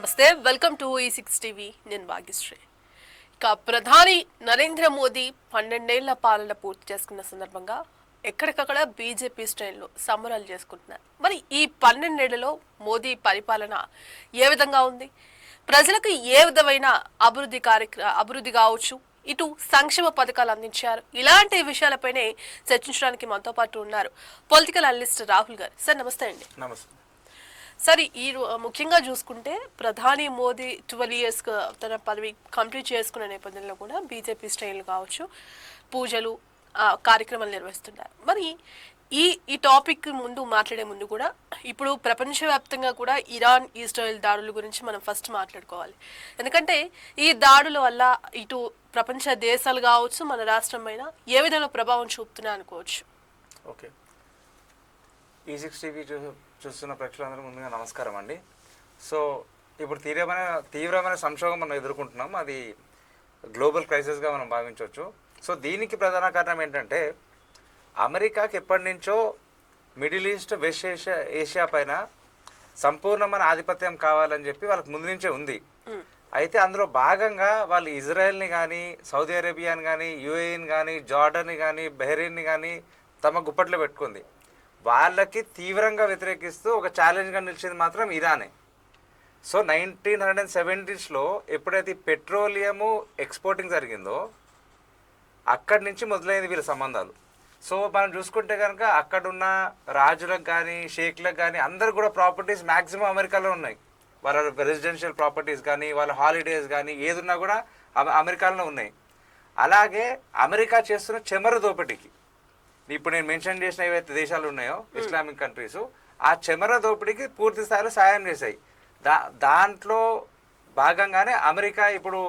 నమస్తే, welcome to ఈ6 TV. నేను భాగ్యశ్రీ. ఇక ప్రధాని నరేంద్ర మోదీ 12 ఏళ్ల పాలన పూర్తి చేసుకున్న సందర్భంగా ఎక్కడికక్కడ బీజేపీ స్టైల్లో సంబరాలు చేసుకుంటున్నారు. మరి ఈ 12 ఏళ్లలో మోదీ పరిపాలన ఏ విధంగా ఉంది? ప్రజలకు ఏ విధమైన అభివృద్ధి కావచ్చు, ఇటు సంక్షేమ పథకాలు అందించారు. ఇలాంటి విషయాలపైనే చర్చించడానికి మనతో పాటు ఉన్నారు పొలిటికల్ అనలిస్ట్ రాహుల్ గారు. సార్ నమస్తే అండి. నమస్తే. సరే, ముఖ్యంగా చూసుకుంటే ప్రధాని మోదీ 12 years తన పదవి కంప్లీట్ చేసుకునే నేపథ్యంలో కూడా బీజేపీ స్టైల్ కావచ్చు, పూజలు కార్యక్రమాలు నిర్వహిస్తున్నారు. మరి ఈ టాపిక్ ముందు మాట్లాడే ముందు కూడా ఇప్పుడు ప్రపంచవ్యాప్తంగా కూడా ఇరాన్ ఇజ్రాయెల్ దాడుల గురించి మనం ఫస్ట్ మాట్లాడుకోవాలి. ఎందుకంటే ఈ దాడుల వల్ల ఇటు ప్రపంచ దేశాలు కావచ్చు, మన రాష్ట్రం పైన ఏ విధంగా ప్రభావం చూపుతున్నాయి అనుకోవచ్చు. ఓకే, ఈ6 టీవీ చూస్తున్న ప్రేక్షకులందరూ ముందుగా నమస్కారం అండి. సో ఇప్పుడు తీవ్రమైన సంక్షోభం మనం ఎదుర్కొంటున్నాం. అది గ్లోబల్ క్రైసిస్గా మనం భావించవచ్చు. సో దీనికి ప్రధాన కారణం ఏంటంటే అమెరికాకి ఎప్పటి నుంచో మిడిల్ ఈస్ట్, వెస్ట్ ఏషియా పైన సంపూర్ణమైన ఆధిపత్యం కావాలని చెప్పి వాళ్ళకి ముందు నుంచే ఉంది. అయితే అందులో భాగంగా వాళ్ళు ఇజ్రాయెల్ని కానీ, సౌదీ అరేబియాని కానీ, యూఏఈని కానీ, జార్డన్ని కానీ, బహ్రెయిన్ని కానీ తమ గుప్పట్లో పెట్టుకుంది. వాళ్ళకి తీవ్రంగా వ్యతిరేకిస్తూ ఒక ఛాలెంజ్గా నిలిచింది మాత్రం ఇరానే. సో 1970s ఎప్పుడైతే పెట్రోలియము ఎక్స్పోర్టింగ్ జరిగిందో అక్కడి నుంచి మొదలైంది వీళ్ళ సంబంధాలు. సో మనం చూసుకుంటే కనుక అక్కడున్న రాజులకు కానీ, షేక్లకు కానీ అందరు కూడా ప్రాపర్టీస్ మ్యాక్సిమం అమెరికాలో ఉన్నాయి. వాళ్ళ రెసిడెన్షియల్ ప్రాపర్టీస్ కానీ, వాళ్ళ హాలిడేస్ కానీ ఏదున్నా కూడా అమెరికాలో ఉన్నాయి. అలాగే అమెరికా చేస్తున్న చెమర దోపిడీకి, ఇప్పుడు నేను మెన్షన్ చేసిన ఏవైతే దేశాలు ఉన్నాయో ఇస్లామిక్ కంట్రీస్, ఆ చెమర దోపిడీకి పూర్తి స్థాయిలో సాయం చేశాయి. దాంట్లో భాగంగానే అమెరికా ఇప్పుడు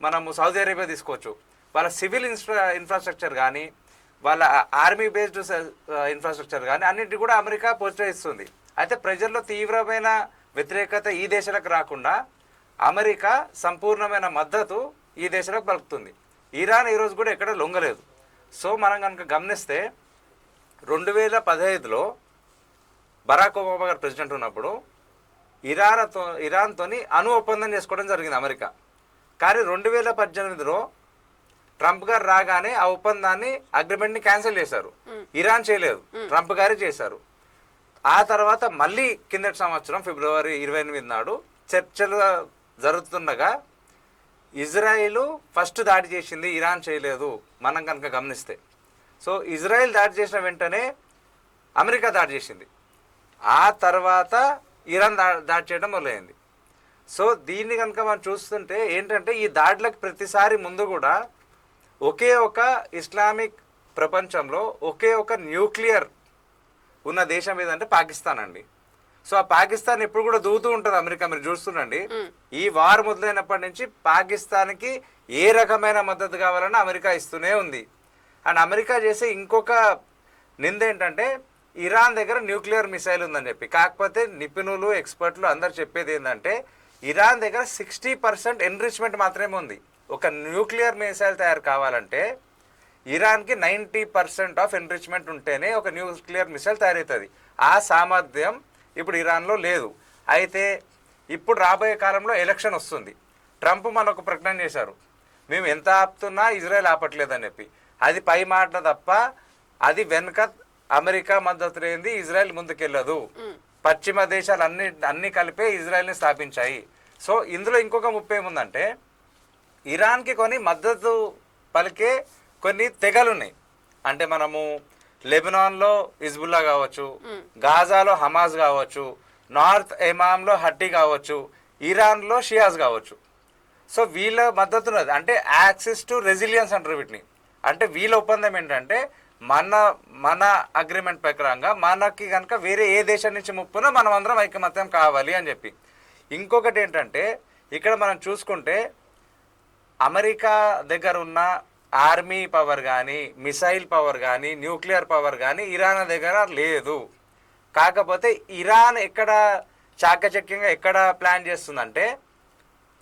మనము సౌదీ అరేబియా తీసుకోవచ్చు. వాళ్ళ సివిల్ ఇన్ఫ్రాస్ట్రక్చర్ కానీ, వాళ్ళ ఆర్మీ బేస్డ్ ఇన్ఫ్రాస్ట్రక్చర్ కానీ అన్నింటి కూడా అమెరికా ప్రోత్సహిస్తుంది. అయితే ప్రజల్లో తీవ్రమైన వ్యతిరేకత ఈ దేశాలకు రాకుండా అమెరికా సంపూర్ణమైన మద్దతు ఈ దేశాలకు పలుకుతుంది. ఇరాన్ ఈరోజు కూడా ఎక్కడ లొంగలేదు. సో మనం కనుక గమనిస్తే 2015లో బరాక్ ఒబామా గారు ప్రెసిడెంట్ ఉన్నప్పుడు ఇరాన్తోని అణు ఒప్పందం చేసుకోవడం జరిగింది అమెరికా. కానీ 2018లో ట్రంప్ గారు రాగానే ఆ ఒప్పందాన్ని, అగ్రిమెంట్ని క్యాన్సిల్ చేశారు. ఇరాన్ చేయలేదు, ట్రంప్ గారే చేశారు. ఆ తర్వాత మళ్ళీ కిందటి సంవత్సరం ఫిబ్రవరి 28 నాడు చర్చలు జరుగుతుండగా ఇజ్రాయిల్ ఫస్ట్ దాడి చేసింది, ఇరాన్ చేయలేదు మనం కనుక గమనిస్తే. సో ఇజ్రాయిల్ దాడి చేసిన వెంటనే అమెరికా దాడి చేసింది. ఆ తర్వాత ఇరాన్ దాడి చేయడం మొదలైంది. సో దీన్ని కనుక మనం చూస్తుంటే ఏంటంటే ఈ దాడులకు ప్రతిసారి ముందు కూడా ఒకే ఒక ఇస్లామిక్ ప్రపంచంలో ఒకే ఒక న్యూక్లియర్ ఉన్న దేశం ఏదంటే పాకిస్తాన్ అండి. సో ఆ పాకిస్తాన్ ఎప్పుడు కూడా దూతూ ఉంటుంది అమెరికా. మీరు చూస్తుండండి, ఈ వార్ మొదలైనప్పటి నుంచి పాకిస్తాన్కి ఏ రకమైన మద్దతు కావాలన్నా అమెరికా ఇస్తూనే ఉంది. అండ్ అమెరికా చేసే ఇంకొక నింద ఏంటంటే ఇరాన్ దగ్గర న్యూక్లియర్ మిసైల్ ఉందని చెప్పి. కాకపోతే నిపుణులు, ఎక్స్పర్ట్లు అందరు చెప్పేది ఏంటంటే ఇరాన్ దగ్గర 60% ఎన్రిచ్మెంట్ మాత్రమే ఉంది. ఒక న్యూక్లియర్ మిసైల్ తయారు కావాలంటే ఇరాన్కి 90% ఆఫ్ ఎన్రిచ్మెంట్ ఉంటేనే ఒక న్యూక్లియర్ మిసైల్ తయారవుతుంది. ఆ సామర్థ్యం ఇప్పుడు ఇరాన్లో లేదు. అయితే ఇప్పుడు రాబోయే కాలంలో ఎలక్షన్ వస్తుంది. ట్రంప్ మనకు ప్రకటన చేశారు, మేము ఎంత ఆపుతున్నా ఇజ్రాయెల్ ఆపట్లేదని చెప్పి. అది పై మాట తప్ప అది వెనుక అమెరికా మద్దతు లేనిది ఇజ్రాయెల్ ముందుకెళ్ళదు. పశ్చిమ దేశాలు అన్ని కలిపే ఇజ్రాయెల్ని స్థాపించాయి. సో ఇందులో ఇంకొక ముప్పు ఏముందంటే ఇరాన్కి కొన్ని మద్దతు పలికే కొన్ని తెగలు ఉన్నాయి. అంటే మనము లెబనాన్లో హిజ్బుల్లా కావచ్చు, గాజాలో హమాజ్ కావచ్చు, నార్త్ ఎమామ్లో హట్టి కావచ్చు, ఇరాన్లో షియాజ్ కావచ్చు. సో వీళ్ళ మద్దతు ఉన్నది. అంటే యాక్సెస్ టు రెసిలియన్స్ అంటారు వీటిని. అంటే వీళ్ళ ఒప్పందం ఏంటంటే మన అగ్రిమెంట్ ప్రకారంగా మనకి కనుక వేరే ఏ దేశం నుంచి ముప్పునో మనం అందరం ఐకమత్యం కావాలి అని చెప్పి. ఇంకొకటి ఏంటంటే ఇక్కడ మనం చూసుకుంటే అమెరికా దగ్గర ఉన్న ఆర్మీ పవర్ కానీ, మిసైల్ పవర్ కానీ, న్యూక్లియర్ పవర్ కానీ ఇరాన్ దగ్గర లేదు. కాకపోతే ఇరాన్ ఎక్కడ చాకచక్యంగా ఎక్కడ ప్లాన్ చేస్తుందంటే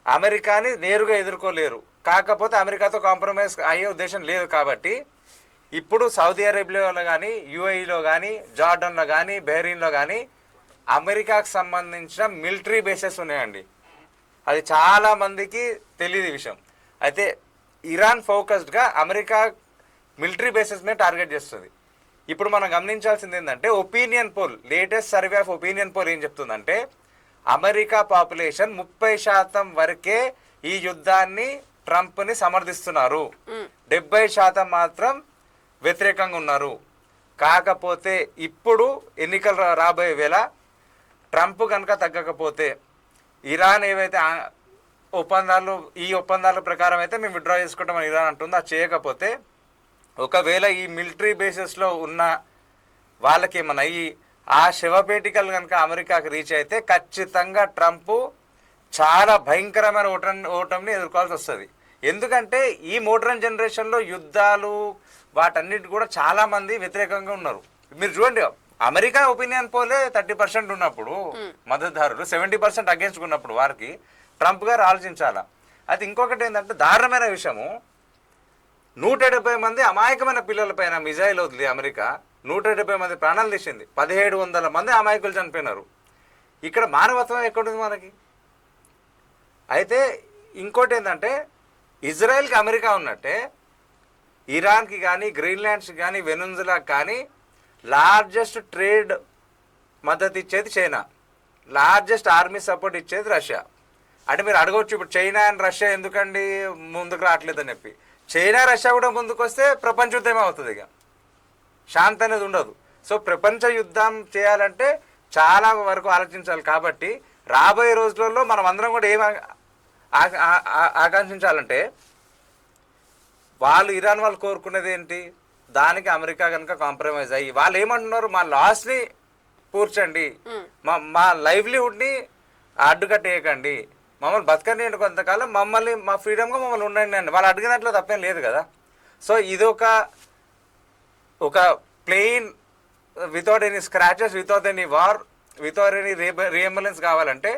అమెరికాని నేరుగా ఎదుర్కోలేరు. కాకపోతే అమెరికాతో కాంప్రమైజ్ అయ్యే ఉద్దేశం లేదు. కాబట్టి ఇప్పుడు సౌదీ అరేబియాలో కానీ, యూఏఈలో కానీ, జార్డన్లో కానీ, బహ్రెయిన్లో కానీ అమెరికాకు సంబంధించిన మిలిటరీ బేసెస్ ఉన్నాయండి. అది చాలా మందికి తెలియదు ఈ విషయం. అయితే ఇరాన్ ఫోకస్డ్గా అమెరికా మిలిటరీ బేసెస్ మీద టార్గెట్ చేస్తుంది. ఇప్పుడు మనం గమనించాల్సింది ఏంటంటే opinion poll, latest survey of opinion poll ఏం చెప్తుందంటే అమెరికా పాపులేషన్ 30% వరకే ఈ యుద్ధాన్ని ట్రంప్ని సమర్థిస్తున్నారు, 70% మాత్రం వ్యతిరేకంగా ఉన్నారు. కాకపోతే ఇప్పుడు ఎన్నికలు రాబోయే వేళ ట్రంప్ కనుక తగ్గకపోతే ఇరాన్ ఏవైతే ఈ ఒప్పందాల ప్రకారం అయితే మేము విత్డ్రా చేసుకుంటామని ఇరాన్ అంటుందో అది చేయకపోతే ఒకవేళ ఈ మిలిటరీ బేసెస్లో ఉన్న వాళ్ళకి ఏమన్నా ఆ శవపేటికలు కనుక అమెరికాకి రీచ్ అయితే ఖచ్చితంగా ట్రంప్ చాలా భయంకరమైన ఓటమిని ఎదుర్కోవాల్సి వస్తుంది. ఎందుకంటే ఈ మోడర్న్ జనరేషన్లో యుద్ధాలు వాటన్నిటి కూడా చాలా మంది వ్యతిరేకంగా ఉన్నారు. మీరు చూడండి, అమెరికా ఒపీనియన్ పోలే 30% ఉన్నప్పుడు మద్దతుదారులు 70% అగేన్స్ట్ ఉన్నప్పుడు వారికి ట్రంప్ గారు ఆలోచించాలా. అయితే ఇంకొకటి ఏంటంటే దారుణమైన విషయము, 170 మంది అమాయకమైన పిల్లలపైన మిజైల్ వదిలి అమెరికా 170 మంది ప్రాణాలు తీసింది, 1700 మంది అమాయకులు చనిపోయినారు. ఇక్కడ మానవత్వం ఎక్కడుంది మనకి? అయితే ఇంకోటి ఏంటంటే ఇజ్రాయెల్కి అమెరికా ఉన్నట్టే ఇరాన్కి కానీ గ్రీన్లాండ్స్కి కానీ వెనుజులాకి కానీ లార్జెస్ట్ ట్రేడ్ మద్దతు ఇచ్చేది చైనా, లార్జెస్ట్ ఆర్మీ సపోర్ట్ ఇచ్చేది రష్యా. అంటే మీరు అడగవచ్చు ఇప్పుడు చైనా అండ్ రష్యా ఎందుకండి ముందుకు రావట్లేదని చెప్పి. చైనా రష్యా కూడా ముందుకు వస్తే ప్రపంచ యుద్ధమే అవుతుంది, ఇక శాంతి అనేది ఉండదు. సో ప్రపంచ యుద్ధం చేయాలంటే చాలా వరకు ఆలోచించాలి. కాబట్టి రాబోయే రోజులలో మనం అందరం కూడా ఏం ఆకాంక్షించాలంటే ఇరాన్ వాళ్ళు కోరుకునేది ఏంటి, దానికి అమెరికా కనుక కాంప్రమైజ్ అయ్యి వాళ్ళు ఏమంటున్నారు, మా లాస్ని పూడ్చండి, మా లైవ్లీహుడ్ని అడ్డుకట్టేయకండి, మమ్మల్ని బతకనియండి కొంతకాలం, మమ్మల్ని మా ఫ్రీడమ్గా మమ్మల్ని ఉండండి అండి. వాళ్ళు అడిగినట్లు తప్పేం లేదు కదా. సో ఇది ఒక plain without any scratches, without any war, without any రీఎంబులెన్స్ కావాలంటే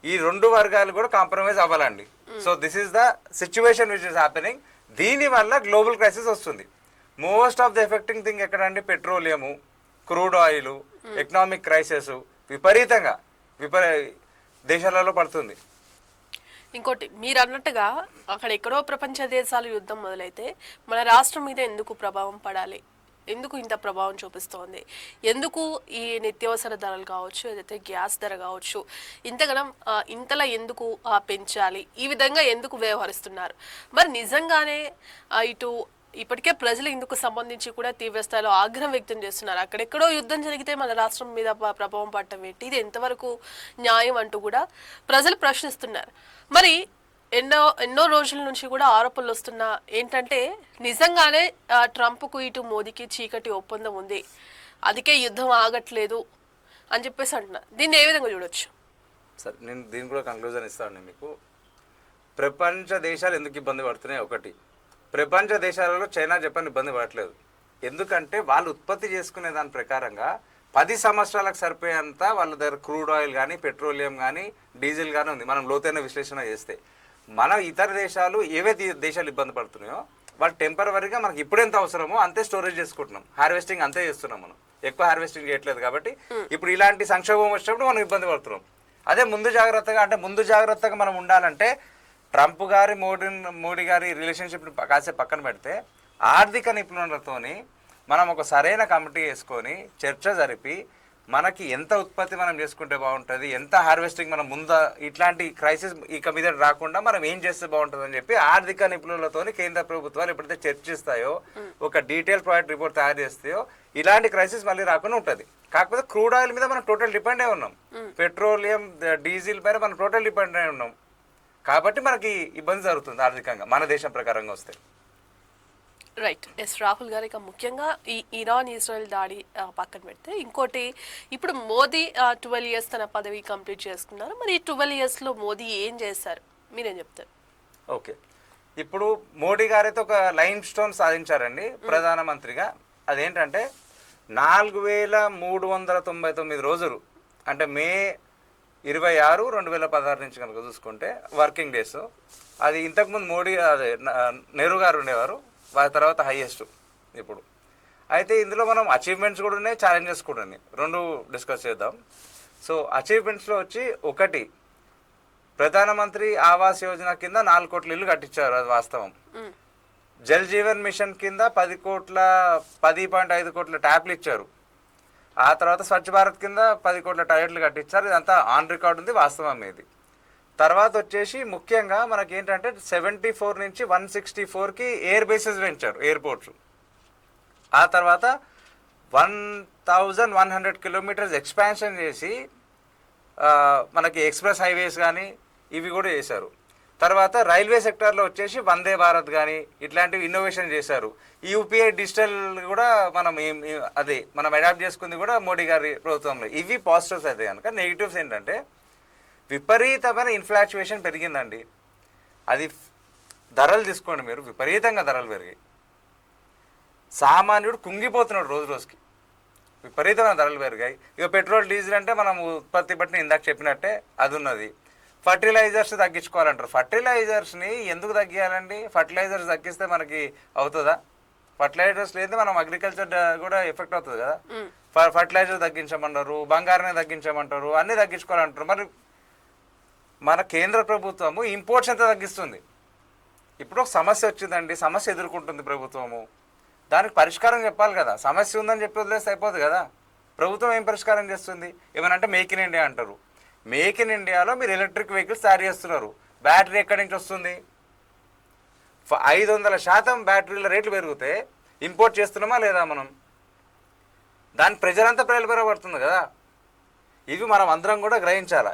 ఈ రెండు వర్గాలు కూడా కాంప్రమైజ్ అవ్వాలండి. So this is the situation which is happening. దీనివల్ల గ్లోబల్ క్రైసిస్ వస్తుంది. Most of the affecting thing ఎక్కడండి, petroleum, crude oil, economic crisis విపరీతంగా దేశాలలో పడుతుంది. ఇంకోటి మీరు అన్నట్టుగా అక్కడ ఎక్కడో ప్రపంచ దేశాల యుద్ధం మొదలైతే మన రాష్ట్రం మీద ఎందుకు ప్రభావం పడాలి, ఎందుకు ఇంత ప్రభావం చూపిస్తోంది, ఎందుకు ఈ నిత్యావసర ధరలు కావచ్చు, ఏదైతే గ్యాస్ ధర కావచ్చు ఇంతలా ఎందుకు పెంచాలి, ఈ విధంగా ఎందుకు వ్యవహరిస్తున్నారు? మరి నిజంగానే ఇటు ఇప్పటికే ప్రజలు ఇందుకు సంబంధించి కూడా తీవ్ర స్థాయిలో ఆగ్రహం వ్యక్తం చేస్తున్నారు. అక్కడెక్కడో యుద్ధం జరిగితే మన రాష్ట్రం మీద ప్రభావం పడటం ఏంటి, ఇది ఎంతవరకు న్యాయం అంటూ కూడా ప్రజలు ప్రశ్నిస్తున్నారు. మరి ఎన్నో రోజుల నుంచి కూడా ఆరోపణలు వస్తున్నా ఏంటంటే నిజంగానే ట్రంప్కు ఇటు మోదీకి చీకటి ఒప్పందం ఉంది, అందుకే యుద్ధం ఆగట్లేదు అని చెప్పేసి అంటున్నా. దీన్ని ఏ విధంగా చూడొచ్చు? సరే, నేను దీన్ని కూడా కంక్లూజన్ ఇస్తాను మీకు. ప్రపంచ దేశాలు ఎందుకు ఇబ్బంది పడుతున్నాయి? ఒకటి, ప్రపంచ దేశాలలో చైనా, జపాన్ ఇబ్బంది పడట్లేదు. ఎందుకంటే వాళ్ళు ఉత్పత్తి చేసుకునే దాని ప్రకారంగా 10 సంవత్సరాలకు సరిపోయేంత వాళ్ళ దగ్గర క్రూడ్ ఆయిల్ కానీ, పెట్రోలియం కానీ, డీజిల్ కానీ ఉంది. మనం లోతైన విశ్లేషణ చేస్తే మన ఇతర దేశాలు ఏవైతే దేశాలు ఇబ్బంది పడుతున్నాయో వాళ్ళు టెంపరవరీగా మనకి ఇప్పుడు ఎంత అవసరమో అంతే స్టోరేజ్ చేసుకుంటున్నాం, హార్వెస్టింగ్ అంతే చేస్తున్నాం. మనం ఎక్కువ హార్వెస్టింగ్ చేయట్లేదు. కాబట్టి ఇప్పుడు ఇలాంటి సంక్షోభం వచ్చినప్పుడు మనం ఇబ్బంది పడుతున్నాం. అదే ముందు జాగ్రత్తగా మనం ఉండాలంటే ట్రంప్ గారి మోడీ గారి రిలేషన్షిప్ని కాసేపు పక్కన పెడితే ఆర్థిక నిపుణులతోని మనం ఒక సరైన కమిటీ వేసుకొని చర్చ జరిపి మనకి ఎంత ఉత్పత్తి మనం చేసుకుంటే బాగుంటుంది, ఎంత హార్వెస్టింగ్ మనం ఇట్లాంటి క్రైసిస్ ఇక మీద రాకుండా మనం ఏం చేస్తే బాగుంటుంది అని చెప్పి ఆర్థిక నిపుణులతోని కేంద్ర ప్రభుత్వాలు ఎప్పుడైతే చర్చిస్తాయో, ఒక డీటెయిల్ ప్రాజెక్ట్ రిపోర్ట్ తయారు చేస్తాయో ఇలాంటి క్రైసిస్ మళ్ళీ రాకుండా ఉంటుంది. కాకపోతే క్రూడ్ ఆయిల్ మీద మనం టోటల్ డిపెండ్ అయి ఉన్నాం, పెట్రోలియం, డీజిల్ పైన మనం టోటల్ డిపెండ్ అయి ఉన్నాం. కాబట్టి మనకి ఇబ్బంది జరుగుతుంది ఆర్థికంగా మన దేశం ప్రకారంగా వస్తే. రైట్. ఎస్ రాహుల్ గారు, ఇక ముఖ్యంగా ఈ ఇరాన్ ఇజ్రాయెల్ దాడి పక్కన పెడితే ఇంకోటి, ఇప్పుడు మోదీ 12 years తన పదవి కంప్లీట్ చేసుకున్నారు. మరి ఈ 12 yearsలో మోదీ ఏం చేశారు, మీరేం చెప్తారు? ఓకే, ఇప్పుడు మోడీ గారైతే ఒక లైమ్ స్టోన్ సాధించారండి ప్రధానమంత్రిగా. అదేంటంటే 4399 రోజులు, అంటే మే 26, 2016 నుంచి కనుక చూసుకుంటే వర్కింగ్ డేస్. అది ఇంతకుముందు నెహ్రూ గారు ఉండేవారు, వారి తర్వాత హైయెస్ట్ ఇప్పుడు. అయితే ఇందులో మనం అచీవ్మెంట్స్ కూడా ఉన్నాయి, ఛాలెంజెస్ కూడా ఉన్నాయి, రెండు డిస్కస్ చేద్దాం. సో అచీవ్మెంట్స్లో వచ్చి ఒకటి, ప్రధానమంత్రి ఆవాస్ యోజన కింద 4 కోట్ల ఇల్లు కట్టించారు, అది వాస్తవం. జల్ జీవన్ మిషన్ కింద 10.5 కోట్ల ట్యాప్లు ఇచ్చారు. ఆ తర్వాత స్వచ్ఛ భారత్ కింద 10 కోట్ల టాయిలెట్లు కట్టించారు. ఇదంతా ఆన్ రికార్డ్ ఉంది, వాస్తవం ఇది. తర్వాత వచ్చేసి ముఖ్యంగా మనకి ఏంటంటే 74 నుంచి 164కి ఎయిర్ బేసెస్ పెంచారు, ఎయిర్పోర్ట్స్. ఆ తర్వాత 1100 కిలోమీటర్స్ ఎక్స్పాన్షన్ చేసి మనకి ఎక్స్ప్రెస్ హైవేస్ కానీ ఇవి కూడా చేశారు. తర్వాత రైల్వే సెక్టార్లో వచ్చేసి వందే భారత్ కానీ ఇట్లాంటివి ఇన్నోవేషన్ చేశారు. ఈ యూపీఐ డిజిటల్ కూడా మనం అడాప్ట్ చేసుకుంది కూడా మోడీ గారి ప్రభుత్వంలో. ఇవి పాజిటివ్స్ అయితే కనుక నెగిటివ్స్ ఏంటంటే విపరీతమైన ఇన్ఫ్లాచుయేషన్ పెరిగిందండి. అది ధరలు తీసుకోండి మీరు, విపరీతంగా ధరలు పెరిగాయి. సామాన్యుడు కుంగిపోతున్నాడు రోజు రోజుకి, విపరీతమైన ధరలు పెరిగాయి. ఇక పెట్రోల్ డీజిల్ అంటే మనం ఉత్పత్తి బట్టి ఇందాక చెప్పినట్టే అది ఉన్నది. ఫర్టిలైజర్స్ తగ్గించుకోవాలంటారు. ఫర్టిలైజర్స్ని ఎందుకు తగ్గియాలండి? ఫర్టిలైజర్స్ తగ్గిస్తే మనకి అవుతుందా? ఫర్టిలైజర్స్ లేదు మనం అగ్రికల్చర్ కూడా ఎఫెక్ట్ అవుతుంది కదా. ఫర్టిలైజర్ తగ్గించమంటారు, బంగారాన్ని తగ్గించమంటారు, అన్నీ తగ్గించుకోవాలంటారు. మరి మన కేంద్ర ప్రభుత్వము ఇంపోర్ట్స్ ఎంత తగ్గిస్తుంది? ఇప్పుడు ఒక సమస్య వచ్చిందండి, సమస్య ఎదుర్కొంటుంది ప్రభుత్వము, దానికి పరిష్కారం చెప్పాలి కదా. సమస్య ఉందని చెప్పి వదిలేస్తే అయిపోతుంది కదా. ప్రభుత్వం ఏం పరిష్కారం చేస్తుంది? ఏమనంటే మేక్ ఇన్ ఇండియా అంటారు. మేక్ ఇన్ ఇండియాలో మీరు ఎలక్ట్రిక్ వెహికల్స్ తయారు చేస్తున్నారు, బ్యాటరీ ఎక్కడి నుంచి వస్తుంది? 500% బ్యాటరీల రేట్లు పెరిగితే ఇంపోర్ట్ చేస్తున్నామా లేదా మనం? దాని ప్రజలంతా ప్రజలుపరబడుతుంది కదా. ఇవి మనం అందరం కూడా గ్రహించాలా.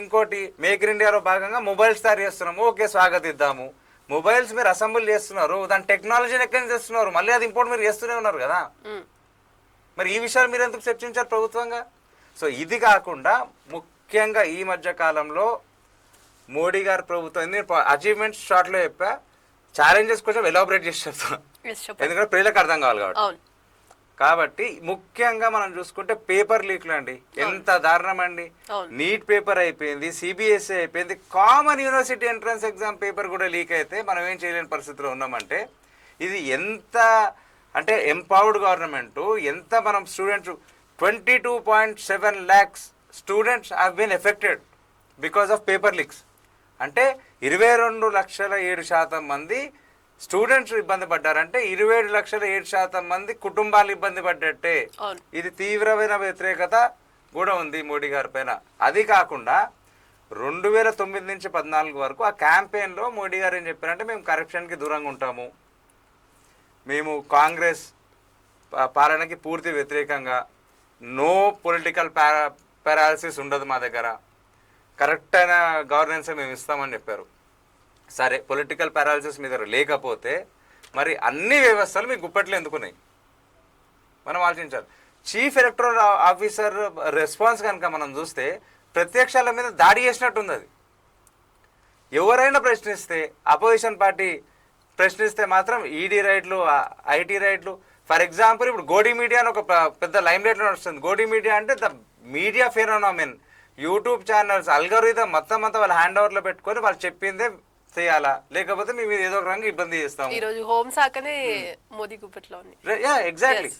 ఇంకోటి మేక్ ఇన్ ఇండియాలో భాగంగా మొబైల్స్ తయారు చేస్తున్నాము, ఓకే స్వాగతిద్దాము. మొబైల్స్ మీరు అసెంబుల్ చేస్తున్నారు, దాని టెక్నాలజీని ఎక్కడి నుంచి చేస్తున్నారు, మళ్ళీ అది ఇంపోర్ట్ మీరు చేస్తూనే ఉన్నారు కదా. మరి ఈ విషయాలు మీరు ఎందుకు చర్చించారు ప్రభుత్వంగా? సో ఇది కాకుండా ముఖ్యంగా ఈ మధ్య కాలంలో మోడీ గారి ప్రభుత్వం అచీవ్మెంట్స్ షార్ట్లో చెప్పా, ఛాలెంజెస్ కొంచెం ఎలాబరేట్ చేసి చెప్తాను, ఎందుకంటే ప్రజలకు అర్థం కావాలి కాబట్టి ముఖ్యంగా మనం చూసుకుంటే పేపర్ లీక్లు అండి, ఎంత దారుణం అండి. నీట్ పేపర్ అయిపోయింది, సిబిఎస్ఈ అయిపోయింది, common university entrance exam paper కూడా లీక్ అయితే మనం ఏం చేయలేని పరిస్థితిలో ఉన్నామంటే ఇది ఎంత అంటే ఎంపవర్డ్ గవర్నమెంట్, ఎంత మనం students 22.7 lakhs students have been affected because of paper leaks. అంటే 22,07,000 మంది స్టూడెంట్స్ ఇబ్బంది పడ్డారంటే 27,07,000 మంది కుటుంబాలు ఇబ్బంది పడ్డట్టే. ఇది తీవ్రమైన వ్యతిరేకత కూడా ఉంది మోడీ గారి పైన. అది కాకుండా 2009 నుంచి 14 వరకు ఆ క్యాంపెయిన్లో మోడీ గారు ఏం చెప్పారంటే మేము కరప్షన్కి దూరంగా ఉంటాము, మేము కాంగ్రెస్ పాలనకి పూర్తి వ్యతిరేకంగా, నో పొలిటికల్ పారాలిసిస్ ఉండదు మా దగ్గర, కరెక్ట్ అయిన గవర్నెన్స్ మేము ఇస్తామని చెప్పారు. సరే పొలిటికల్ పారాలిసిస్ మీ దగ్గర లేకపోతే మరి అన్ని వ్యవస్థలు మీకు గుప్పట్లు ఎందుకున్నాయి మనం ఆలోచించాలి. చీఫ్ ఎలక్టరల్ ఆఫీసర్ రెస్పాన్స్ కనుక మనం చూస్తే ప్రత్యక్షాల మీద దాడి చేసినట్టుంది. అది ఎవరైనా ప్రశ్నిస్తే, అపోజిషన్ పార్టీ ప్రశ్నిస్తే మాత్రం ఈడీ రైట్లు, ఐటీ రైట్లు. ఫర్ ఎగ్జాంపుల్ ఇప్పుడు గోడీ మీడియా అని ఒక పెద్ద లైమ్ లైట్లో నడుస్తుంది. గోడీ మీడియా అంటే the media phenomenon. YouTube channels algorithm మొత్తం అంతా వాళ్ళ హ్యాండ్ ఓవర్లో పెట్టుకొని వాళ్ళు చెప్పిందే చేయాలా, లేకపోతే మీ మీద ఏదో ఒక రంగు ఇబ్బంది చేస్తాం. ఈరోజు హోంశాఖనే మోదీ గుప్పట్లో ఉంది. ఎగ్జాక్ట్లీ.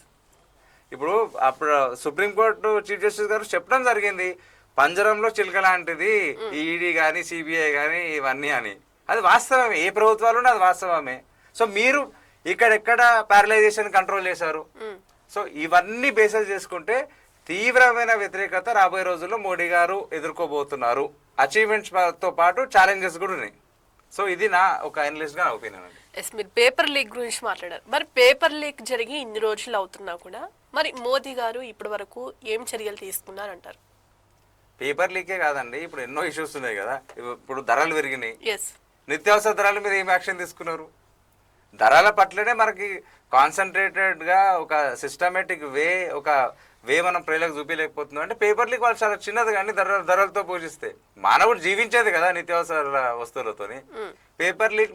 ఇప్పుడు అప్పుడు సుప్రీంకోర్టు చీఫ్ జస్టిస్ గారు చెప్పడం జరిగింది, పంజరంలో చిలుక లాంటిది ఈడీ కానీ సిబిఐ కానీ ఇవన్నీ అని. అది వాస్తవమే, ఏ ప్రభుత్వాలు అది వాస్తవమే. సో మీరు ఇక్కడెక్కడ ప్యారలైజేషన్ కంట్రోల్ చేశారు. సో ఇవన్నీ బేసెస్ చేసుకుంటే తీవ్రమైన వ్యతిరేకత రాబోయే రోజుల్లో మోడీ గారు ఎదుర్కోబోతున్నారు. అచీవ్మెంట్స్ తో పాటు ఛాలెంజెస్ కూడా ఉన్నాయి. సో ఇది నా ఒక అనలిస్ట్ గా ఒపీనియన్ అండి. ఎస్, మీరు పేపర్ లీక్ గురించి మాట్లాడారు. మరి పేపర్ లీక్ జరిగి ఇన్ని రోజులు అవుతున్నా కూడా మరి మోదీ గారు ఇప్పటి వరకు ఏం చర్యలు తీసుకున్నారంటారు? పేపర్ లీకే కాదండి, ఇప్పుడు ఎన్నో ఇష్యూస్ ఉన్నాయి కదా. ఇప్పుడు ధరలు పెరిగినాయి, ఎస్, నిత్యావసర ధరల మీద ఏం యాక్షన్ తీసుకున్నారు? ధరల పట్లనే మనకి కాన్సన్ట్రేటెడ్గా ఒక సిస్టమేటిక్ వే మనం ప్రజలకు చూపించలేకపోతున్నాం. అంటే పేపర్ లీక్ వాళ్ళు చాలా చిన్నది కానీ ధరలతో పోషిస్తే మానవుడు జీవించేది కదా నిత్యావసర వస్తువులతోని. పేపర్ లీక్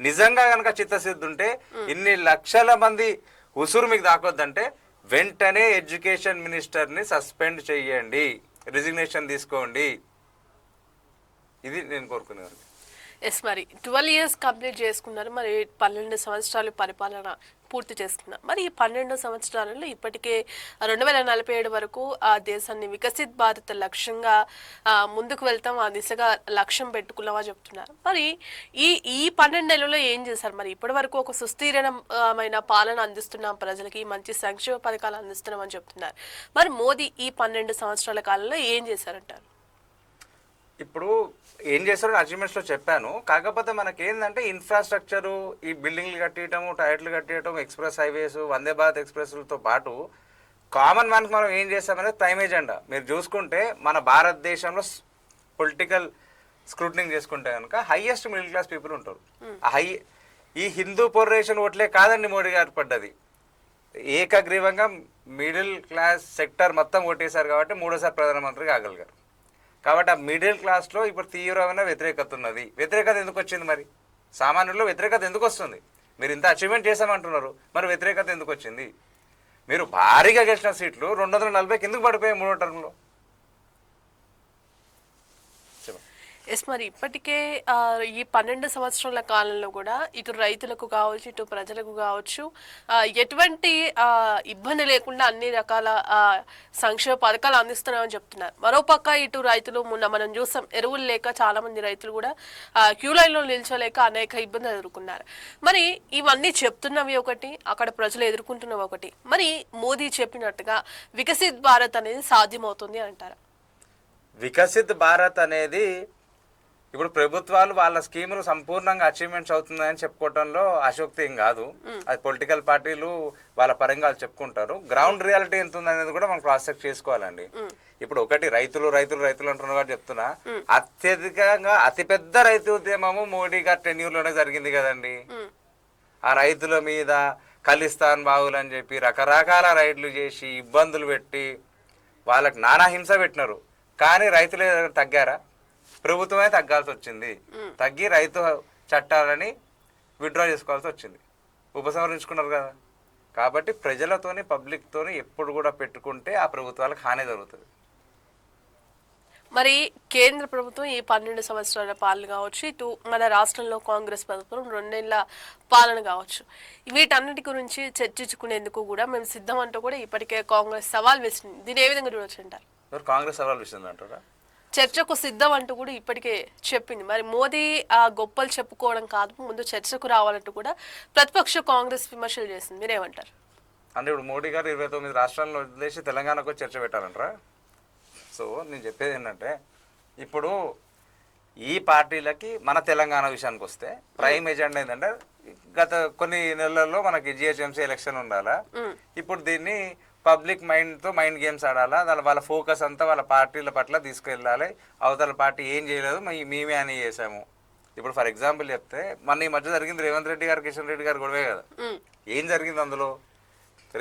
నిజంగా కనుక చిత్తశుద్ధి ఉంటే ఇన్ని లక్షల మంది ఉసురు మీకు దాకొద్దంటే వెంటనే ఎడ్యుకేషన్ మినిస్టర్ని సస్పెండ్ చేయండి, రిజిగ్నేషన్ తీసుకోండి. ఇది నేను కోరుకునేది. ఎస్, మరి 12 ఇయర్స్ కంప్లీట్ చేసుకున్నారు, మరి 12 సంవత్సరాలు పరిపాలన పూర్తి చేసుకున్నారు. మరి ఈ 12 సంవత్సరాలలో ఇప్పటికే 2047 వరకు ఆ దేశాన్ని వికసిత్ భారత్ లక్ష్యంగా ముందుకు వెళ్తాం, ఆ దిశగా లక్ష్యం పెట్టుకున్నామని చెప్తున్నారు. మరి ఈ ఈ 12 నెలల్లో ఏం చేశారు? మరి ఇప్పటి వరకు ఒక సుస్థిరమైన పాలన అందిస్తున్నాం, ప్రజలకి మంచి సంక్షేమ పథకాలు అందిస్తున్నామని చెప్తున్నారు. మరి మోదీ ఈ 12 సంవత్సరాల కాలంలో ఏం చేశారంటారు? ఇప్పుడు ఏం చేస్తారో అచీవ్మెంట్స్లో చెప్పాను. కాకపోతే మనకి ఏంటంటే ఇన్ఫ్రాస్ట్రక్చరు, ఈ బిల్డింగ్లు కట్టియటము, టైర్లు కట్టియటం, ఎక్స్ప్రెస్ హైవేస్, వందే భారత్ ఎక్స్ప్రెస్లతో పాటు కామన్ మ్యాన్కి మనం ఏం చేస్తామనేది ప్రైమ్ ఎజెండా. మీరు చూసుకుంటే మన భారతదేశంలో పొలిటికల్ స్క్రూటనింగ్ చేసుకుంటే కనుక హైయెస్ట్ మిడిల్ క్లాస్ పీపుల్ ఉంటారు. ఈ హిందూ పొలరైజేషన్ ఓట్లే కాదండి మోడీ గారు పడ్డది, ఏకగ్రీవంగా మిడిల్ క్లాస్ సెక్టర్ మొత్తం ఓటేశారు కాబట్టి 3వ ప్రధానమంత్రి కాగలిగారు. కాబట్టి ఆ మిడిల్ క్లాస్లో ఇప్పుడు తీవ్రమైన వ్యతిరేకత ఉన్నది. వ్యతిరేకత ఎందుకు వచ్చింది? మరి సామాన్యుల్లో వ్యతిరేకత ఎందుకు వస్తుంది? మీరు ఇంత అచీవ్మెంట్ చేశామంటున్నారు, మరి వ్యతిరేకత ఎందుకు వచ్చింది? మీరు భారీగా గెలిచిన సీట్లు 240కి ఎందుకు పడిపోయాయి 3వ టర్మ్లో? ఎస్, మరి ఇప్పటికే ఈ 12 సంవత్సరాల కాలంలో కూడా ఇటు రైతులకు కావచ్చు, ఇటు ప్రజలకు కావచ్చు, ఎటువంటి ఇబ్బంది లేకుండా అన్ని రకాల సంక్షేమ పథకాలు అందిస్తున్నామని చెప్తున్నారు. మరోపక్క ఇటు రైతులు మొన్న మనం చూసాం, ఎరువులు లేక చాలా మంది రైతులు కూడా క్యూ లైన్లో నిల్చోలేక అనేక ఇబ్బందులు ఎదుర్కొన్నారు. మరి ఇవన్నీ చెప్తున్నవి ఒకటి, అక్కడ ప్రజలు ఎదుర్కొంటున్నవి ఒకటి. మరి మోదీ చెప్పినట్టుగా వికసిత్ భారత్ అనేది సాధ్యమవుతుంది అంటారా? వికసిత్ భారత్ అనేది ఇప్పుడు ప్రభుత్వాలు వాళ్ళ స్కీములు సంపూర్ణంగా అచీవ్మెంట్స్ అవుతుందని చెప్పుకోవడంలో అశోక్తి ఏం కాదు. అది పొలిటికల్ పార్టీలు వాళ్ళ పరంగా చెప్పుకుంటారు. గ్రౌండ్ రియాలిటీ ఎంత ఉందనేది కూడా మనం క్రాస్ చెక్ చేసుకోవాలండి. ఇప్పుడు ఒకటి రైతులు రైతులు రైతులు అంటున్నారు కాబట్టి చెప్తున్నా, అత్యధికంగా అతిపెద్ద రైతు ఉద్యమము మోడీ గారి టెన్యూర్లోనే జరిగింది కదండి. ఆ రైతుల మీద ఖలిస్తాన్ బావులు అని చెప్పి రకరకాల రైడ్లు చేసి ఇబ్బందులు పెట్టి వాళ్ళకి నానా హింస పెట్టినారు. కానీ రైతులు తగ్గారా? ప్రభుత్వమే తగ్గాల్సి వచ్చింది. తగ్గి రైతు చట్టాలని విత్డ్రా చేసుకోవాల్సి వచ్చింది, ఉపసంహరించుకున్నారు కదా. కాబట్టి ప్రజలతోని పబ్లిక్తోని ఎప్పుడు కూడా పెట్టుకుంటే ఆ ప్రభుత్వాలకు హాని జరుగుతుంది. మరి కేంద్ర ప్రభుత్వం ఈ 12 సంవత్సరాల పాలన కావచ్చు, ఇటు మన రాష్ట్రంలో కాంగ్రెస్ ప్రభుత్వం 2 ఏళ్ల పాలన కావచ్చు, వీటన్నిటి గురించి చర్చించుకునేందుకు కూడా మేము సిద్ధం అంటూ కూడా ఇప్పటికే కాంగ్రెస్ సవాల్ వేసింది. దీని ఏ విధంగా చూడొచ్చు అంటారు? కాంగ్రెస్ సవాల్ వేసింది అంటారా? చర్చకు సిద్ధం అంటూ కూడా ఇప్పటికే చెప్పింది. మరి మోదీ ఆ గొప్పలు చెప్పుకోవడం కాదు, ముందు చర్చకు రావాలంటూ కూడా ప్రతిపక్ష కాంగ్రెస్ విమర్శలు చేసింది. మీరేమంటారు? అంటే ఇప్పుడు మోడీ గారు 29 రాష్ట్రాలను వదిలేసి తెలంగాణకు చర్చ పెట్టాలంటారా? సో నేను చెప్పేది ఏంటంటే, ఇప్పుడు ఈ పార్టీలకి మన తెలంగాణ విషయానికి వస్తే ప్రైమ్ ఎజెండా ఏంటంటే, గత కొన్ని నెలల్లో మనకి జిహెచ్ఎంసీ ఎలక్షన్ ఉండాలా. ఇప్పుడు దీన్ని పబ్లిక్ మైండ్తో మైండ్ గేమ్స్ ఆడాలా. వాళ్ళ ఫోకస్ అంతా వాళ్ళ పార్టీల పట్ల తీసుకెళ్ళాలి. అవతల పార్టీ ఏం చేయలేదు, మేమే అని చేసాము. ఇప్పుడు ఫర్ ఎగ్జాంపుల్ చెప్తే, మన ఈ మధ్య జరిగింది రేవంత్ రెడ్డి గారు కిషన్ రెడ్డి గారు గొడవే కదా. ఏం జరిగింది అందులో?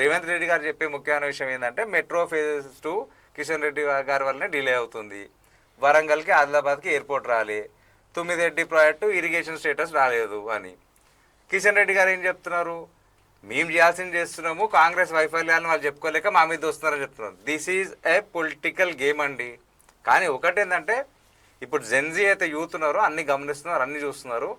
రేవంత్ రెడ్డి గారు చెప్పే ముఖ్యమైన విషయం ఏంటంటే, మెట్రో ఫేజ్ 2 కిషన్ రెడ్డి గారి వల్లనే డిలే అవుతుంది, వరంగల్కి ఆదిలాబాద్కి ఎయిర్పోర్ట్ రాలే, తుమ్మిదెడ్డి ప్రాజెక్టు ఇరిగేషన్ స్టేటస్ రాలేదు అని. కిషన్ రెడ్డి గారు ఏం చెప్తున్నారు? మేము చేయాల్సింది చేస్తున్నాము, కాంగ్రెస్ వైఫల్యాలను వాళ్ళు చెప్పుకోలేక మా మీద వస్తున్నారని చెప్తున్నారు. This is a political game అండి. కానీ ఒకటేంటంటే, ఇప్పుడు జెన్జీ అయితే యూత్ ఉన్నారో అన్ని గమనిస్తున్నారు, అన్ని చూస్తున్నారు.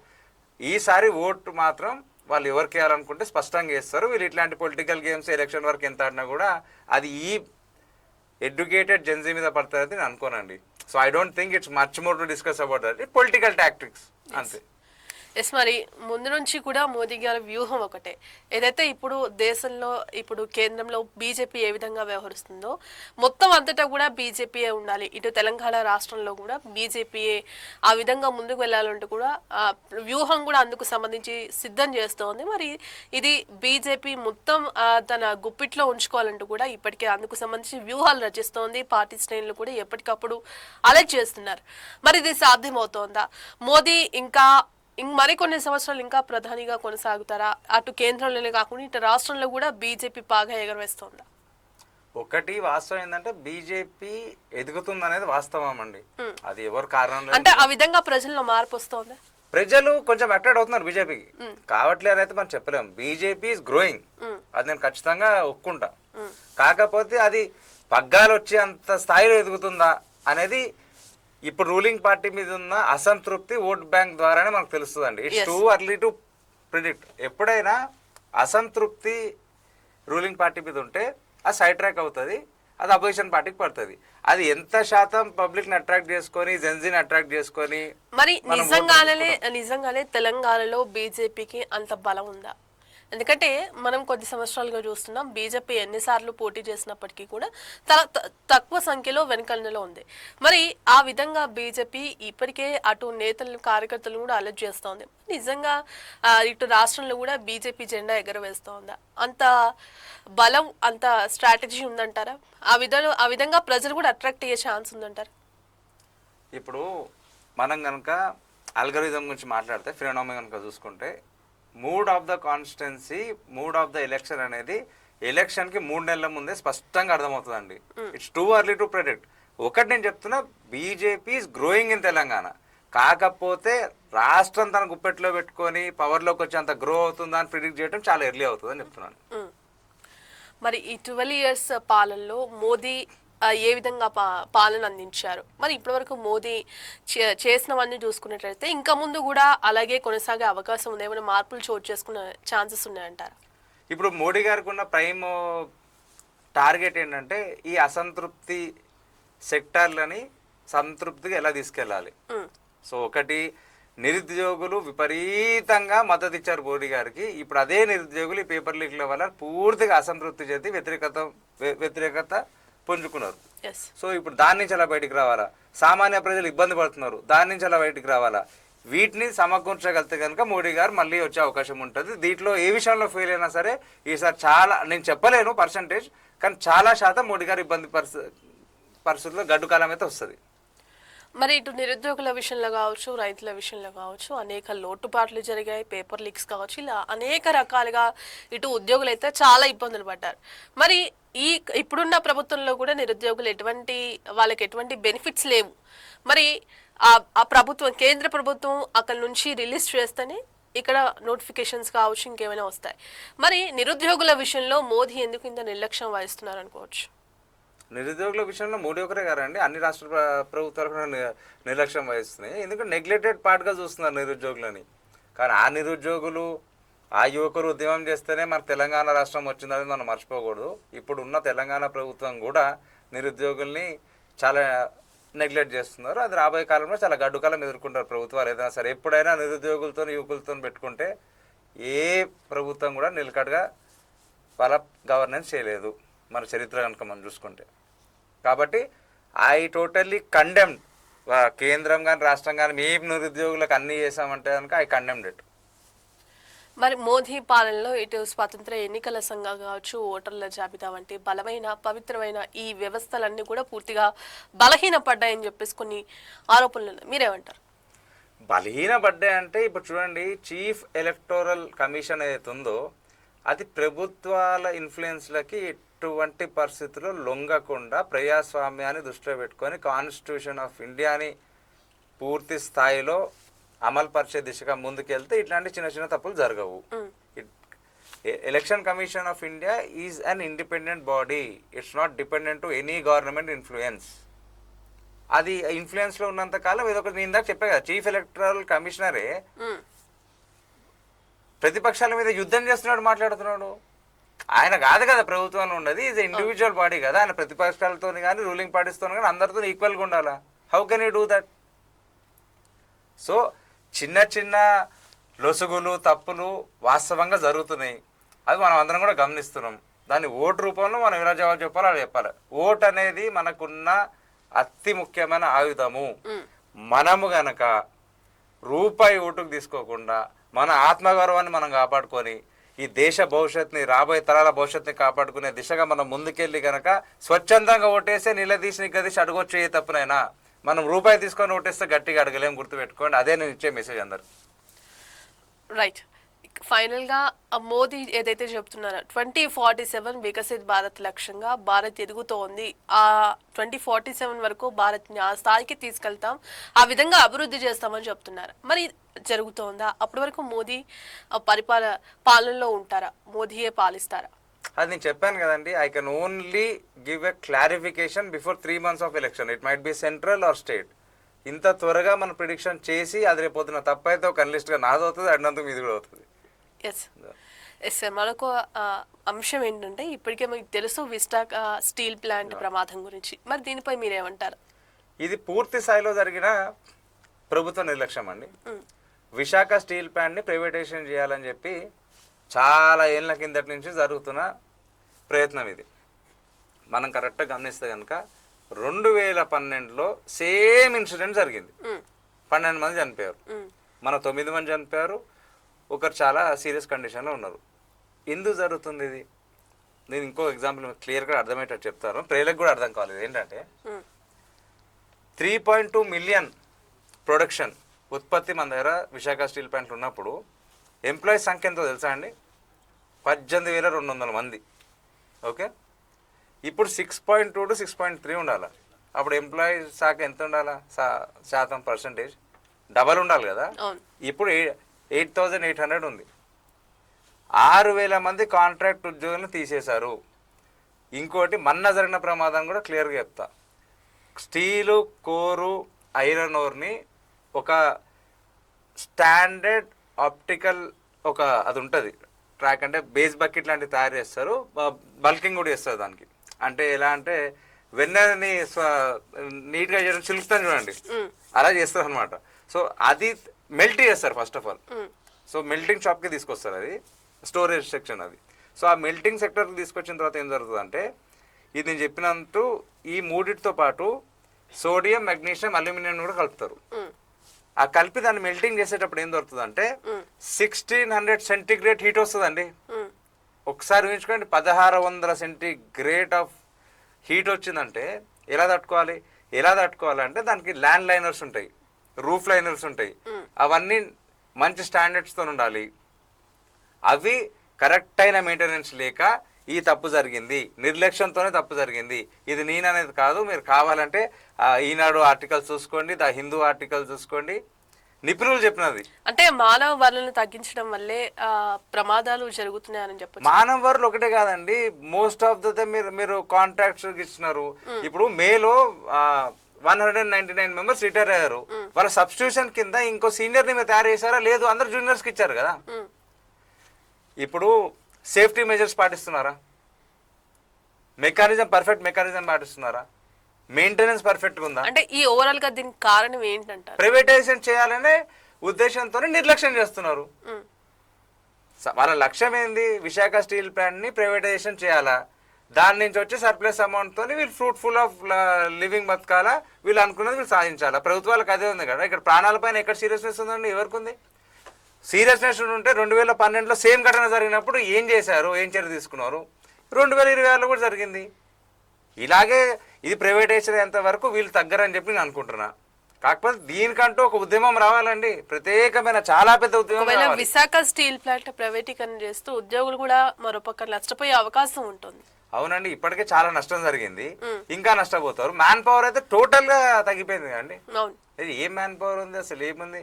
ఈసారి ఓటు మాత్రం వాళ్ళు ఎవరికి వేయాలనుకుంటే స్పష్టంగా వేస్తారు. వీళ్ళు ఇట్లాంటి పొలిటికల్ గేమ్స్ ఎలక్షన్ వరకు ఎంత ఆడినా కూడా అది ఈ ఎడ్యుకేటెడ్ జెన్జీ మీద పడుతుంది నేను అనుకోనండి. So I don't think it's much more to discuss about that. Political tactics అంతే. ఎస్, మరి ముందు నుంచి కూడా మోదీ గారి వ్యూహం ఒకటే. ఏదైతే ఇప్పుడు దేశంలో ఇప్పుడు కేంద్రంలో బీజేపీ ఏ విధంగా వ్యవహరిస్తుందో మొత్తం అంతటా కూడా బీజేపీయే ఉండాలి. ఇటు తెలంగాణ రాష్ట్రంలో కూడా బీజేపీయే ఆ విధంగా ముందుకు వెళ్ళాలంటూ కూడా వ్యూహం కూడా అందుకు సంబంధించి సిద్ధం చేస్తోంది. మరి ఇది బీజేపీ మొత్తం తన గుప్పిట్లో ఉంచుకోవాలంటూ కూడా ఇప్పటికే అందుకు సంబంధించి వ్యూహాలు రచిస్తోంది. పార్టీ శ్రేణులు కూడా ఎప్పటికప్పుడు అలర్ట్ చేస్తున్నారు. మరి ఇది సాధ్యమవుతోందా? మోదీ ఇంకా మరికొన్ని సంవత్సరాలు ఇంకా ప్రధానిగా కొనసాగుతారా? అటు కేంద్రంలోనే కాకుండా ఇటు రాష్ట్రంలో కూడా బీజేపీ బాగా ఎగరవేస్తోందా? ఒకటి వాస్తవం ఏంటంటే, బీజేపీ ఎదుగుతుంది అనేది వాస్తవం అండి. అది ఎవరు కారణం అంటే ఆ విధంగా ప్రజల్లో మార్పు వస్తోందా? ప్రజలు కొంచెం అట్రాక్ట్ అవుతున్నారు బీజేపీకి. కావట్లేదు అయితే మనం చెప్పలేము. బీజేపీ ఈజ్ గ్రోయింగ్, అది నేను ఖచ్చితంగా ఒప్పుకుంటా. కాకపోతే అది పగ్గాలు వచ్చి అంత స్థాయిలో ఎదుగుతుందా అనేది ఇప్పుడు రూలింగ్ పార్టీ మీద ఉన్న అసంతృప్తి ఓట్ బ్యాంక్ ద్వారానే మనకు తెలుస్తుందండి. It's too early to predict. ఎప్పుడైనా అసంతృప్తి రూలింగ్ పార్టీ మీద ఉంటే అది సైడ్ ట్రాక్ అవుతుంది, అది అపోజిషన్ పార్టీకి పడుతుంది. అది ఎంత శాతం పబ్లిక్ ని అట్రాక్ట్ చేసుకొని జెన్జీని అట్రాక్ట్ చేసుకొని మరి నిజంగానే తెలంగాణలో బీజేపీకి అంత బలం ఉందా? ఎందుకంటే మనం కొద్ది సంవత్సరాలుగా చూస్తున్నాం బీజేపీ ఎన్నిసార్లు పోటీ చేసినప్పటికీ కూడా తక్కువ సంఖ్యలో వెనుకన్నలో ఉంది. మరి ఆ విధంగా బీజేపీ ఇప్పటికే అటు నేతలను కార్యకర్తలు కూడా అలర్ట్ చేస్తోంది. నిజంగా ఇటు రాష్ట్రంలో కూడా బీజేపీ జెండా ఎగరవేస్తోందా? అంత బలం, అంత స్ట్రాటజీ ఉందంటారా? ఆ విధంగా ప్రజలు కూడా అట్రాక్ట్ అయ్యే ఛాన్స్ ఉందంటారా? ఇప్పుడు మనం కనుక అల్గరిథం గురించి మాట్లాడితే, ఫినామినా కనుక చూసుకుంటే, mood of the constituency, mood of the election అనేది ఎలక్షన్కి 3 నెలల ముందే స్పష్టంగా అర్థమవుతుందండి. It's too early to predict. ఒకటి నేను చెప్తున్నా, BJP is growing in Telangana. కాకపోతే రాష్ట్రం తన గుప్పెట్లో పెట్టుకొని పవర్లోకి వచ్చి అంత గ్రో అవుతుందా అని ప్రిడిక్ట్ చేయడం చాలా ఎర్లీ అవుతుంది అని చెప్తున్నాను. మరి ఈ 12 years పాలనలో మోదీ ఏ విధంగా పాలన అందించారు? మరి ఇప్పటివరకు మోదీ చేసినవన్నీ చూసుకున్నట్లయితే ఇంకా ముందు కూడా అలాగే కొనసాగే అవకాశం ఉంది, ఏమైనా మార్పులు చోటు చేసుకునే ఛాన్సెస్ ఉన్నాయంటారా? ఇప్పుడు మోడీ గారికి ఉన్న ప్రైమ్ టార్గెట్ ఏంటంటే ఈ అసంతృప్తి సెక్టార్లని సంతృప్తిగా ఎలా తీసుకెళ్ళాలి. సో ఒకటి, నిరుద్యోగులు విపరీతంగా మద్దతు ఇచ్చారు మోడీ గారికి. ఇప్పుడు అదే నిరుద్యోగులు ఈ పేపర్ లీక్ల వల్ల పూర్తిగా అసంతృప్తి చెంది వ్యతిరేకత పుంజుకున్నారు. సో ఇప్పుడు దాని నుంచి ఎలా బయటికి రావాలా? సామాన్య ప్రజలు ఇబ్బంది పడుతున్నారు, దాని నుంచి ఎలా బయటికి రావాలా? వీటిని సమకూర్చగలిగితే కనుక మోడీ గారు మళ్ళీ వచ్చే అవకాశం ఉంటుంది. దీంట్లో ఏ విషయంలో ఫెయిల్ అయినా సరే ఈసారి చాలా, నేను చెప్పలేను పర్సంటేజ్, కానీ చాలా శాతం మోడీ గారు ఇబ్బంది పరిస్థితుల్లో గడ్డు కాలం అయితే వస్తుంది. మరి ఇటు నిరుద్యోగుల విషయంలో కావచ్చు, రైతుల విషయంలో కావచ్చు, అనేక లోటుపాట్లు జరిగాయి, పేపర్ లీక్స్ కావచ్చు, ఇలా అనేక రకాలుగా ఇటు ఉద్యోగులు అయితే చాలా ఇబ్బందులు పడ్డారు. మరి ఇప్పుడున్న ప్రభుత్వంలో కూడా నిరుద్యోగులు వాళ్ళకి ఎటువంటి బెనిఫిట్స్ లేవు. మరి ఆ ప్రభుత్వం, కేంద్ర ప్రభుత్వం అక్కడ నుంచి రిలీజ్ చేస్తేనే ఇక్కడ నోటిఫికేషన్స్ కావచ్చు, ఇంకేమైనా వస్తాయి. మరి నిరుద్యోగుల విషయంలో మోదీ ఎందుకు ఇంత నిర్లక్ష్యం వహిస్తున్నారు అనుకోవచ్చు? నిరుద్యోగుల విషయంలో మోడీ ఒకరే కాదండి, అన్ని రాష్ట్ర ప్రభుత్వాలు కూడా నిర్లక్ష్యం వహిస్తున్నాయి. ఎందుకంటే నెగ్లెక్టెడ్ పార్ట్గా చూస్తున్నారు నిరుద్యోగులని. కానీ ఆ నిరుద్యోగులు, ఆ యువకులు ఉద్యమం చేస్తేనే మన తెలంగాణ రాష్ట్రం వచ్చిందని మనం మర్చిపోకూడదు. ఇప్పుడు ఉన్న తెలంగాణ ప్రభుత్వం కూడా నిరుద్యోగుల్ని చాలా నెగ్లెక్ట్ చేస్తున్నారు. అది రాబోయే కాలంలో చాలా గడ్డుకాలం ఎదుర్కొంటారు ప్రభుత్వాలు ఏదైనా సరే. ఎప్పుడైనా నిరుద్యోగులతో యువకులతో పెట్టుకుంటే ఏ ప్రభుత్వం కూడా నిలకడగా వాళ్ళ గవర్నెన్స్ చేయలేదు మన చరిత్ర కనుక మనం చూసుకుంటే. కాబట్టి ఐ టోటల్లీ కండెమ్డ్. కేంద్రం కానీ రాష్ట్రం కానీ మేము నిరుద్యోగులకు అన్నీ చేసామంటే కనుక ఐ కండెమ్డ్ ఇట్. మరి మోదీ పాలనలో ఇటు స్వాతంత్ర ఎన్నికల సంఘం కావచ్చు, ఓటర్ల జాబితా వంటి బలమైన పవిత్రమైన ఈ వ్యవస్థలన్నీ కూడా పూర్తిగా బలహీనపడ్డాయని చెప్పేసి కొన్ని ఆరోపణలు మీరేమంటారు? బలహీనపడ్డాయి అంటే ఇప్పుడు చూడండి, చీఫ్ ఎలక్టోరల్ కమిషన్ ఏదైతే ఉందో అది ప్రభుత్వాల ఇన్ఫ్లుయెన్స్లకి ఎటువంటి పరిస్థితుల్లో లొంగకుండా ప్రజాస్వామ్యాన్ని దృష్టిలో పెట్టుకొని కాన్స్టిట్యూషన్ ఆఫ్ ఇండియాని పూర్తి స్థాయిలో అమలు పరిచే దిశగా ముందుకెళ్తే ఇట్లాంటి చిన్న చిన్న తప్పులు జరగవు. Election commission of India is an independent body. It's not dependent to any government influence. అది ఇన్ఫ్లుయెన్స్లో ఉన్నంత కాలం ఏదో ఒకటి, నేను ఇందాక చెప్పా కదా, చీఫ్ ఎలక్టరల్ కమిషనరే ప్రతిపక్షాల మీద యుద్ధం చేస్తున్నాడు, మాట్లాడుతున్నాడు. ఆయన కాదు కదా ప్రభుత్వంలో ఉన్నది, ఇది ఇండివిజువల్ బాడీ కదా. ఆయన ప్రతిపక్షాలతో కానీ రూలింగ్ పార్టీస్తో కానీ అందరితో ఈక్వల్గా ఉండాలా. How can you do that? So చిన్న చిన్న లొసుగులు, తప్పులు వాస్తవంగా జరుగుతున్నాయి. అది మనం అందరం కూడా గమనిస్తున్నాం. దాన్ని ఓటు రూపంలో మనం ఎలా జవాబు చెప్పాలో అలా చెప్పాలి. ఓటు అనేది మనకున్న అతి ముఖ్యమైన ఆయుధము. మనము గనక రూపాయి ఓటుకు తీసుకోకుండా మన ఆత్మగౌరవాన్ని మనం కాపాడుకొని ఈ దేశ భవిష్యత్తుని, రాబోయే తరాల భవిష్యత్తుని కాపాడుకునే దిశగా మనం ముందుకెళ్ళి కనుక స్వచ్ఛందంగా ఓటేస్తే నిలదీసి నిగ్గదీసి అడగొచ్చు ఏ తప్పునైనా. మనం రూపాయి తీసుకొని ఓటేస్తే గట్టిగా అడగలేం, గుర్తుపెట్టుకోండి. అదే నేను ఇచ్చే మెసేజ్ అందరు. రైట్. ఫైనల్గా మోదీ ఏదైతే చెప్తున్నారో 2047 వికసిత్ భారత్ లక్ష్యంగా భారత్ ఎదుగుతోంది, ఆ 2047 వరకు భారత్ని ఆ స్థాయికి తీసుకెళ్తాం, ఆ విధంగా అభివృద్ధి చేస్తామని చెప్తున్నారు. మరి జరుగుతోందా? అప్పటి వరకు మోదీ పాలనలో ఉంటారా? మోదీయే పాలిస్తారా? అది నేను చెప్పాను కదండి, I can only give a clarification before 3 months of election. It might be central or state. ఇంత త్వరగా మనం ప్రిడిక్షన్ చేసి అది రేపు పొద్దున తప్పైతే ఒక అనలిస్ట్గా నాది అవుతుంది, అడినందుకు మీది కూడా అవుతుంది. ఎస్ ఎస్ సార్, మరొక అంశం ఏంటంటే ఇప్పటికే మీకు తెలుసు విస్టాక్ స్టీల్ ప్లాంట్ ప్రమాదం గురించి, మరి దీనిపై మీరేమంటారు? ఇది పూర్తి స్థాయిలో జరిగిన ప్రభుత్వ నిర్లక్ష్యం అండి. విశాఖ స్టీల్ ప్లాంట్ని ప్రైవేటైజేషన్ చేయాలని చెప్పి చాలా ఏళ్ళ కిందటి నుంచి జరుగుతున్న ప్రయత్నం ఇది. మనం కరెక్ట్గా గమనిస్తే కనుక 2012లో సేమ్ ఇన్సిడెంట్ జరిగింది. 12 మంది చనిపోయారు, మన 9 మంది చనిపోయారు, ఒకరు చాలా సీరియస్ కండిషన్లో ఉన్నారు. ఎందుకు జరుగుతుంది ఇది? నేను ఇంకో ఎగ్జాంపుల్ క్లియర్గా అర్థమయ్యేటట్టు చెప్తాను, ప్రజలకు కూడా అర్థం కాలేదు. ఏంటంటే 3.2 మిలియన్ ప్రొడక్షన్ ఉత్పత్తి మన దగ్గర విశాఖ స్టీల్ ప్లాంట్లు ఉన్నప్పుడు ఎంప్లాయీస్ సంఖ్య ఎంతో తెలుసా అండి? 18,200 మంది. ఓకే, ఇప్పుడు 6.2 to 6.3 ఉండాలి. అప్పుడు ఎంప్లాయీ శాఖ ఎంత ఉండాలా? శాతం పర్సంటేజ్ డబల్ ఉండాలి కదా. ఇప్పుడు 8,800 ఉంది. 6,000 మంది కాంట్రాక్ట్ ఉద్యోగులను తీసేశారు. ఇంకోటి మొన్న జరిగిన ప్రమాదం కూడా క్లియర్గా చెప్తా. స్టీలు, కోరు, ఐరన్ ఓర్ని ఒక స్టాండర్డ్ ఆప్టికల్ ఒక అది ఉంటుంది ట్రాక్, అంటే బేస్ బకెట్ లాంటివి తయారు చేస్తారు, బల్కింగ్ కూడా చేస్తారు దానికి. అంటే ఎలా అంటే వెన్నని నీట్గా చేయడం చిలుపుతాను చూడండి, అలా చేస్తారు అనమాట. సో అది మెల్ట్ చేస్తారు first of all. So melting షాప్కి తీసుకొస్తారు, అది స్టోరేజ్ సెక్షన్ అది. సో ఆ మెల్టింగ్ సెక్టర్కి తీసుకొచ్చిన తర్వాత ఏం జరుగుతుంది అంటే, ఇది నేను చెప్పినంటూ ఈ మూడిటితో పాటు సోడియం, మెగ్నీషియం, అల్యూమినియం కూడా కలుపుతారు. ఆ కలిపి దాన్ని మెల్టింగ్ చేసేటప్పుడు ఏం దొరుకుతుంది అంటే 1600 సెంటిగ్రేడ్ హీట్ వస్తుందండి. ఒకసారి ఊహించుకోండి, 1600 సెంటిగ్రేడ్ ఆఫ్ హీట్ వచ్చిందంటే ఎలా తట్టుకోవాలంటే దానికి ల్యాండ్ లైనర్స్ ఉంటాయి, రూఫ్ లైనర్స్ ఉంటాయి, అవన్నీ మంచి స్టాండర్డ్స్తో ఉండాలి. అవి కరెక్ట్ అయిన మెయింటెనెన్స్ లేక ఈ తప్పు జరిగింది, నిర్లక్ష్యంతోనే తప్పు జరిగింది. ఇది నేననేది కాదు, మీరు కావాలంటే ఈనాడు ఆర్టికల్ చూసుకోండి, ద హిందూ ఆర్టికల్ చూసుకోండి, నిపుణులు చెప్పినది. అంటే మానవ వనరులను తగ్గించడం వల్లే ప్రమాదాలు జరుగుతున్నాయని చెప్పచ్చు. మానవ వనరులు ఒకటే కాదండి, మోస్ట్ ఆఫ్ ద మీరు కాంట్రాక్ట్స్ ఇచ్చినారు. ఇప్పుడు మేలో 199 మెంబర్స్ రిటైర్ అయ్యారు, వాళ్ళ సబ్స్టిట్యూషన్ కింద ఇంకో సీనియర్ ని మీరు తయారు చేశారా? లేదు, అందరు జూనియర్స్కి ఇచ్చారు కదా. ఇప్పుడు సేఫ్టీ మెజర్స్ పాటిస్తున్నారా? పర్ఫెక్ట్ మెకానిజం పాటిస్తున్నారా? మెయింటెనెన్స్ పర్ఫెక్ట్గా ఉందా? అంటే ఈ ఓవరాల్ గా దీనికి కారణం ఏంటంటారు? ప్రైవేటైజేషన్ చేయాలనే ఉద్దేశంతో నిర్లక్ష్యం చేస్తున్నారు. వాళ్ళ లక్ష్యం ఏంది? విశాఖ స్టీల్ ప్లాంట్ ని ప్రైవేటైజేషన్ చేయాలా, దాని నుంచి వచ్చే సర్ప్లస్ అమౌంట్ తోని వీళ్ళు ఫ్రూట్ఫుల్ ఆఫ్ లివింగ్ బతకాలా, వీళ్ళు అనుకున్నది వీళ్ళు సాధించాలా. ప్రభుత్వాలకు అదే ఉంది కదా. ఇక్కడ ప్రాణాలపైన ఎక్కడ సీరియస్నెస్ ఉందండి? ఎవరికి ఉంది సీరియస్నెస్? ఉంటే 2012లో సేమ్ ఘటన జరిగినప్పుడు ఏం చేశారు, ఏం చర్య తీసుకున్నారు? 2026లో కూడా జరిగింది ఇలాగే. ఇది ప్రైవేటైజేషన్ అయ్యేంత వరకు వీళ్ళు తగ్గరని చెప్పి నేను అనుకుంటున్నా. కాకపోతే దీనికంటూ ఒక ఉద్యమం రావాలండి, ప్రత్యేకమైన చాలా పెద్ద ఉద్యమం రావాలి. విశాఖ స్టీల్ ప్లాంట్ ప్రైవేటీకరణ చేస్తూ ఉద్యోగులు కూడా మరోపక్క నష్టపోయే అవకాశం ఉంటుంది. అవునండి, ఇప్పటికే చాలా నష్టం జరిగింది, ఇంకా నష్టపోతారు. మ్యాన్ పవర్ అయితే టోటల్ గా తగ్గిపోయింది అండి. ఇది ఏం మ్యాన్ పవర్ ఉంది అసలు? ఏముంది?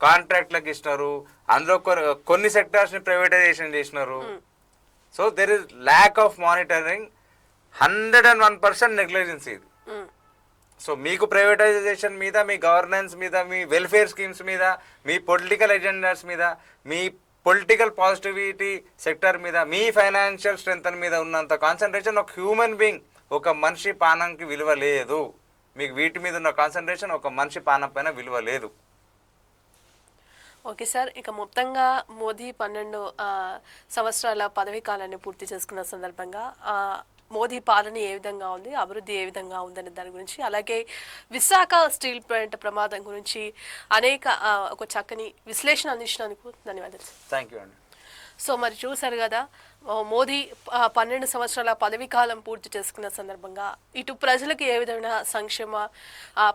కాంట్రాక్ట్లకు ఇచ్చినారు, అందులో కొన్ని సెక్టార్స్ ని ప్రైవేటైజేషన్ చేసినారు. So there is lack of monitoring, 101% negligence ఇది. సో మీకు ప్రైవేటైజేషన్ మీద, మీ గవర్నెన్స్ మీద, మీ వెల్ఫేర్ స్కీమ్స్ మీద, మీ పొలిటికల్ ఎజెండాస్ మీద, మీ పొలిటికల్ పాజిటివిటీ సెక్టర్ మీద, మీ ఫైనాన్షియల్ స్ట్రెంత్ మీద ఉన్నంత కాన్సన్ట్రేషన్ ఒక హ్యూమన్ బీయింగ్, ఒక మనిషి పానంకి విలువ లేదు. మీకు వీటి మీద ఉన్న కాన్సన్ట్రేషన్ ఒక మనిషి పానం పైన విలువ లేదు. ఓకే సార్, ఇక మొత్తంగా మోదీ 12 సంవత్సరాల పదవీ కాలాన్ని పూర్తి చేసుకున్న సందర్భంగా మోదీ పాలన ఏ విధంగా ఉంది, అభివృద్ధి ఏ విధంగా ఉందనే దాని గురించి, అలాగే విశాఖ స్టీల్ ప్లాంట్ ప్రమాదం గురించి అనేక ఒక చక్కని విశ్లేషణ అందించినందుకు ధన్యవాదాలు. థ్యాంక్ యూ అండి. సో మరి చూసారు కదా, మోదీ 12 సంవత్సరాల పదవీ కాలం పూర్తి చేసుకున్న సందర్భంగా ఇటు ప్రజలకు ఏ విధమైన సంక్షేమ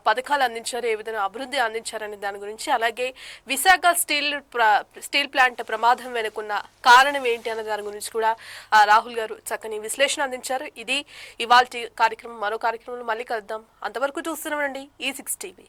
పథకాలు అందించారు, ఏ విధమైన అభివృద్ధి అందించారనే దాని గురించి, అలాగే విశాఖ స్టీల్ ప్లాంట్ ప్రమాదం వెనుకున్న కారణం ఏంటి అనే దాని గురించి కూడా రాహుల్ గారు చక్కని విశ్లేషణ అందించారు. ఇది ఇవాల్టి కార్యక్రమం. మరో కార్యక్రమంలో మళ్ళీ కలుద్దాం. అంతవరకు చూస్తున్నామండి E6 TV.